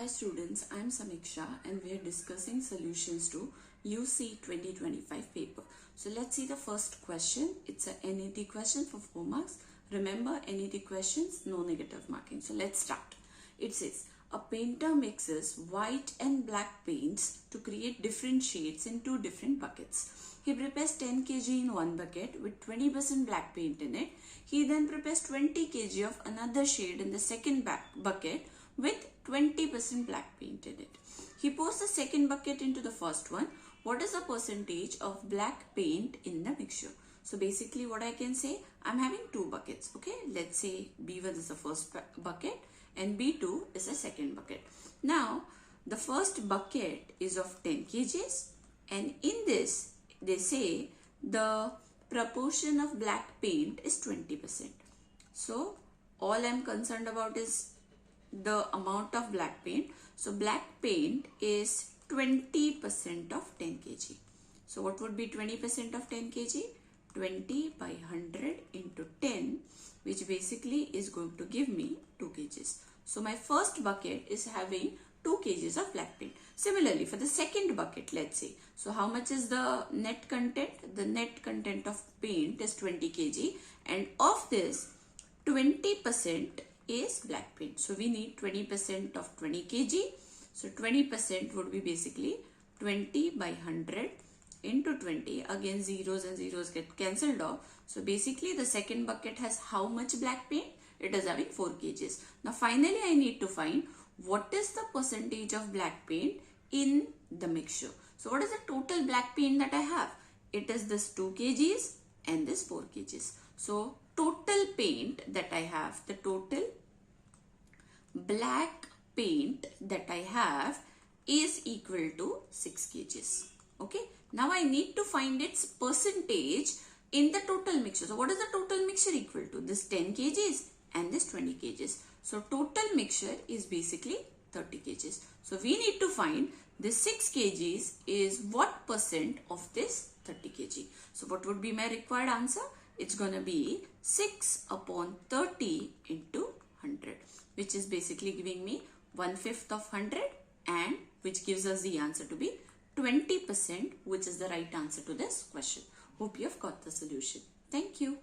Hi students, I am Samiksha and we are discussing solutions to UCEED 2025 paper. So let's see the first question. It's a NAT question for 4 marks. Remember, NAT questions, no negative marking. So let's start. It says, a painter mixes white and black paints to create different shades in 2 different buckets. He prepares 10 kg in one bucket with 20% black paint in it. He then prepares 20 kg of another shade in the second bucket with 20% black paint in it. He pours the second bucket into the first one. What is the percentage of black paint in the mixture? So basically what I can say, I'm having 2 buckets. Okay, let's say B1 is the first bucket and B2 is the second bucket. Now the first bucket is of 10 kgs and in this they say the proportion of black paint is 20%. So all I'm concerned about is the amount of black paint. So black paint is 20% of 10 kg. So what would be 20% of 10 kg? 20 by 100 into 10, which basically is going to give me 2 kgs. So my first bucket is having 2 kgs of black paint. Similarly, for the second bucket, let's say, so how much is the net content? The net content of paint is 20 kg and of this 20% is black paint. So we need 20% of 20 kg. So 20% would be basically 20 by 100 into 20. Again, zeros and zeros get cancelled off. So basically the second bucket has how much black paint? It is having 4 kgs. Now finally I need to find what is the percentage of black paint in the mixture. So what is the total black paint that I have? It is this 2 kgs and this 4 kgs. So total paint that I have, the total black paint that I have is equal to 6 kgs. Okay. Now I need to find its percentage in the total mixture. So what is the total mixture equal to? This 10 kgs and this 20 kgs. So total mixture is basically 30 kgs. So we need to find this 6 kgs is what percent of this 30 kg. So what would be my required answer? It's going to be 6 upon 30 into 100, which is basically giving me 1/5 of 100 and which gives us the answer to be 20%, which is the right answer to this question. Hope you have got the solution. Thank you.